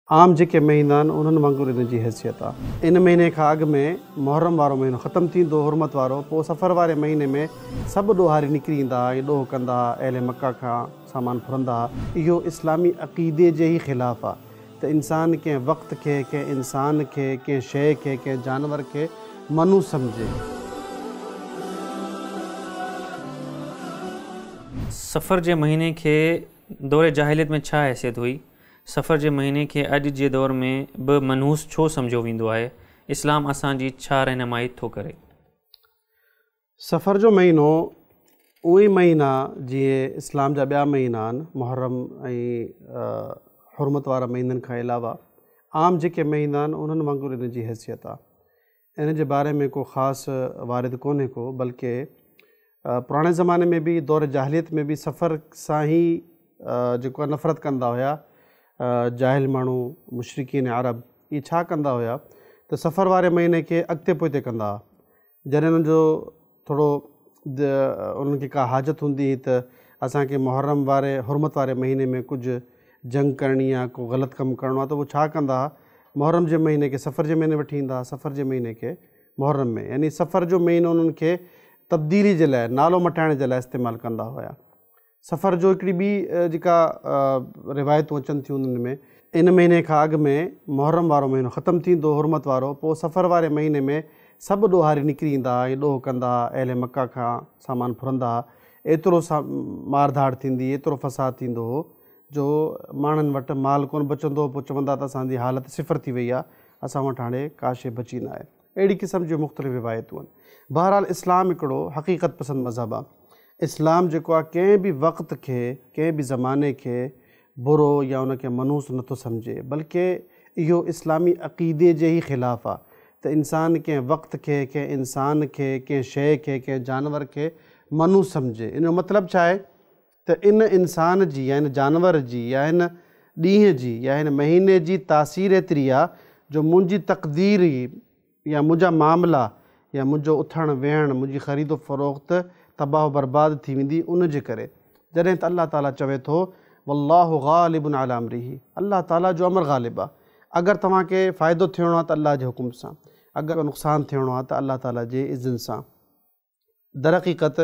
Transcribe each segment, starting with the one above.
आम जेके महीना आहिनि उन्हनि वांगुरु इन जी हैसियत आहे। इन महीने खां अॻु में मुहर्रम वारो महीनो ख़तमु थींदो, हुरमत वारो। पोइ सफ़र वारे महीने में सभु ॾोहारी निकिरी ईंदा ऐं ॾोह कंदा, अहले मक्का खां सामान फुरंदा। इहो इस्लामी अक़ीदे जे ई ख़िलाफ़ु आहे त इंसान कंहिं वक़्त खे, कंहिं इंसान खे, कंहिं शइ खे, कंहिं जानवर खे मनु सम्झे। सफ़र जे महीने खे दौरे जाहिलियत में छा हैसियत हुई? सफ़र जे महीने खे अॼु जे दौर में बि मनहूस छो सम्झो वेंदो आहे? इस्लाम असांजी छा रहनुमाई थो करे? सफ़र जो महीनो उहे ई महीना जीअं इस्लाम जा ॿिया महीना आहिनि, मुहर्रम ऐं हुरमत वारा महीननि खां अलावा आम जेके महीना आहिनि उन्हनि वांगुरु इन जी हैसियत आहे। इन जे बारे में को ख़ासि वारिद कोन्हे को, बल्कि पुराणे ज़माने में बि दौर जाहिलियत में बि सफ़र सां ई जेको आहे नफ़रत कंदा हुया। जाहिल माण्हू, मुशरिकीन अरब, इहे छा कंदा हुया त सफ़र वारे महीने खे अॻिते पोइते कंदा हुआ। जॾहिं उन्हनि जो थोरो उन्हनि खे का हाजत हूंदी हुई त असांखे मुहर्रम वारे हुरमत वारे महीने में कुझु जंग करणी आहे, को ग़लति कमु करिणो आहे, त उहो छा कंदा हुआ, मुहर्रम जे महीने खे सफ़र जे महीने वठी ईंदा, सफ़र जे महीने खे मुहर्रम में, यानी सफ़र जो महीनो उन्हनि खे तब्दीली जे लाइ, नालो मटाइण जे लाइ इस्तेमालु कंदा हुया। सफ़र जो हिकिड़ी ॿी जेका रिवायतूं अचनि थियूं उन्हनि में, इन महीने खां अॻु में मुहर्रम वारो महीनो ख़तमु थींदो, हुरमत वारो। पोइ सफ़र वारे महीने में सभु ॾोहारी निकिरी ईंदा ऐं ॾोह कंदा, अहले मक्का खां सामान फुरंदा। एतिरो मार धाड़ थींदी, एतिरो फ़साद थींदो हो जो माण्हुनि वटि माल कोन बचंदो। पोइ चवंदा त असांजी हालति सिफ़र थी वई आहे, असां वटि हाणे का शइ बची न आहे। अहिड़ी क़िस्म जूं मुख़्तलिफ़ रिवायतूं आहिनि। बहरहाल इस्लाम हिकिड़ो हक़ीक़त पसंदि मज़हब आहे। इस्लाम जेको आहे कंहिं बि वक़्त खे, कंहिं बि ज़माने खे बुरो या उनखे मनहूस नथो सम्झे, बल्कि इहो इस्लामी अक़ीदे जे ई ख़िलाफ़ु आहे त इंसान कंहिं वक़्त खे, कंहिं इंसान खे, कंहिं शइ खे, कंहिं जानवर खे मनु सम्झे। इन जो मतिलबु छा आहे त इन इंसान जी या इन जानवर जी या हिन ॾींहं जी या हिन महीने जी तासीर एतिरी आहे जो मुंहिंजी तक़दीर या मुंहिंजा मामला या मुंहिंजो उथणु वेहणु, मुंहिंजी ख़रीदो फ़रोख़्त तबाह बर्बाद थी वेंदी उन जे करे। जॾहिं त अल्लाह ताला चवे थो वल्लाहु ग़ालिबुन अला अम्रिही, अल्लाह ताला जो अमर ग़ालिब आहे। अगरि तव्हांखे फ़ाइदो थियणो आहे त अल्लाह जे हुकुम सां, अगरि नुक़सानु थियणो आहे त अल्लाह ताला जे इज़्न सां। दरहक़ीक़त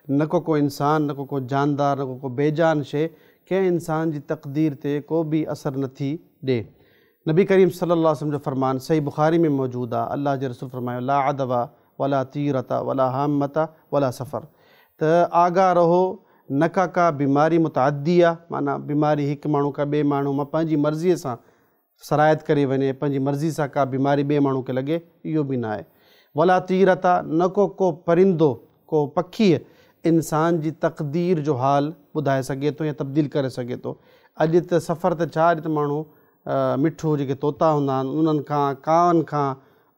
न को इंसान, न को जानदार, न को बेजान शइ कंहिं इंसान जी तक़दीर ते को बि असरु नथी ॾिए। नबी करीम सल्लल्लाहु अलैहि वसल्लम जो फ़रमान सही बुख़ारी में मौजूदु आहे। अल्लाह जे रसूल फ़रमायो ला अदवा वला तीरता वला हामता वला सफ़र, त आगाह रहो, न का बीमारी मुतअद्दी आहे, माना बीमारी हिकु माण्हू का ॿिए माण्हू मां पंहिंजी मर्ज़ीअ सां सरायत करे वञे, पंहिंजी मर्ज़ी सां का बीमारी ॿिए माण्हू खे लॻे, इहो बि न आहे। वला तीरता, न को परिंदो, को पखी इंसान जी तक़दीर जो हाल ॿुधाए सघे थो या तब्दील करे सघे थो। अॼु त सफ़र त छा, अॼु त माण्हू मिठो जेके तोता हूंदा आहिनि उन्हनि खां, कावनि खां,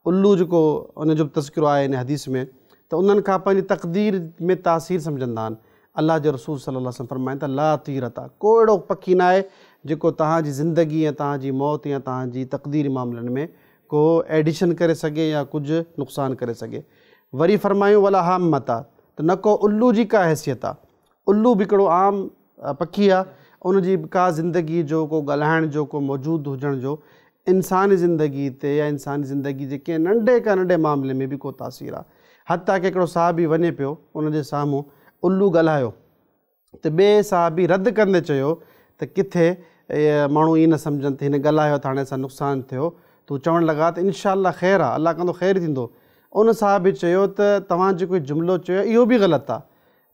उल्लू जेको उनजो बि तज़किरो आहे इन हदीस में, त उन्हनि खां पंहिंजी तक़दीर में तासीर सम्झंदा आहिनि। अल्लाह जे रसूल सल्लल्लाहु अलैहि वसल्लम फ़रमाइनि त ला तीरता, को अहिड़ो पखी न आहे जेको तव्हांजी ज़िंदगी या तव्हांजी मौत या तव्हांजी तक़दीरी मामलनि में को एडिशन करे सघे या कुझु नुक़सानु करे सघे। वरी फ़रमायूं वला हामता, त न को उल्लू जी का हैसियत आहे। उल्लू बि हिकिड़ो आम पखी आहे, उनजी का ज़िंदगी जो, को ॻाल्हाइण जो, को मौजूदु हुजण जो इंसानी ज़िंदगी ते या इंसानी ज़िंदगी जे कंहिं नंढे खां नंढे मामले में बि को तासीर आहे। हता की हिकिड़ो साहबी वञे पियो, उनजे साम्हूं उल्लू ॻाल्हायो त ॿिए साहबी रद्द कंदे चयो त किथे माण्हू ईअं न सम्झनि त हिन ॻाल्हायो त हाणे असां नुक़सानु थियो। तूं चवणु लॻा त इनशा अल्लाह ख़ैरु आहे, अल्लाह कंदो ख़ैरु थींदो। उन साहबी चयो त तव्हां जेको जुमिलो चयो इहो बि ग़लति आहे,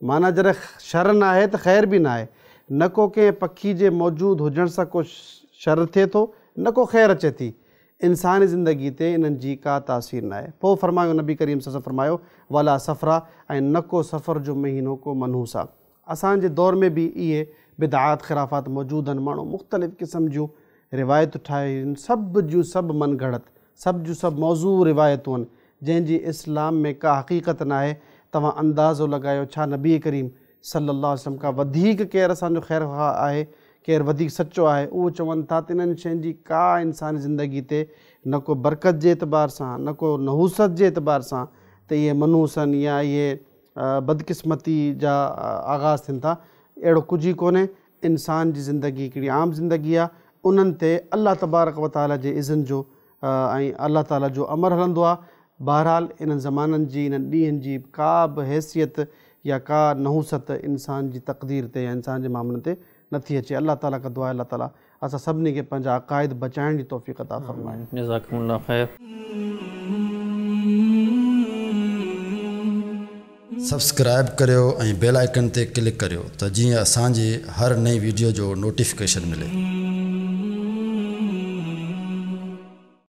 माना जॾहिं शर न आहे त ख़ैर बि न आहे। न को कंहिं पखी जे मौजूदु हुजण सां को शर थिए थो, न को ख़ैरु अचे थी। इंसानी ज़िंदगी ते इन्हनि जी का तासीर न आहे। पोइ फ़रमायो नबी करीम सल्लल्लाहु अलैहि वसल्लम फ़रमायो वला सफ़रा, ऐं न को सफ़र जो महीनो को मनहूस आहे। असांजे दौर में बि इहे बिदआत ख़िराफ़ात मौजूदु आहिनि। माण्हू मुख़्तलिफ़ क़िस्म जूं रिवायतूं ठाहियूं आहिनि, सभ जूं सभु मन घड़त, सभ जूं सभु मौज़ू रिवायतूं आहिनि जंहिंजी इस्लाम में का हक़ीक़त न आहे। तव्हां अंदाज़ो लॻायो छा नबी करीम सल्लल्लाहु अलैहि वसल्लम खां वधीक केरु असांजो ख़ैरख़्वाह आहे, केरु वधीक सचो आहे? उहो चवनि था त इन्हनि शयुनि जी का इंसानी ज़िंदगी ते न को बरकत जे एतबार सां, न को नहूसत जे एतबार सां त इहे मनहूस आहिनि या इहे बदकिस्मती जा आगाज़ थियनि था। अहिड़ो कुझु ई कोन्हे। इंसान जी ज़िंदगी हिकिड़ी आम ज़िंदगी आहे, उन्हनि ते अल्लाह तबारक व ताला जे इज़न जो ऐं अल्लाह ताला जो अमर हलंदो आहे। बहरहाल इन्हनि ज़माननि जी इन्हनि ॾींहंनि जी का बि हैसियत या का नहूसत इंसान जी तक़दीर ते या इंसान जे मामलनि ते नथी अचे। अल्लाह ताला खां दुआ आहे अल्लाह ताला असां सभिनी खे पंहिंजा अक़ाइद बचाइण जी तौफ़ीक़ अता फ़रमाए। जज़ाकुमुल्लाह ख़ैर। सब्सक्राइब करियो ऐं बेल आइकन ते क्लिक करियो त जीअं असांजी हर नई वीडियो जो नोटिफिकेशन मिले।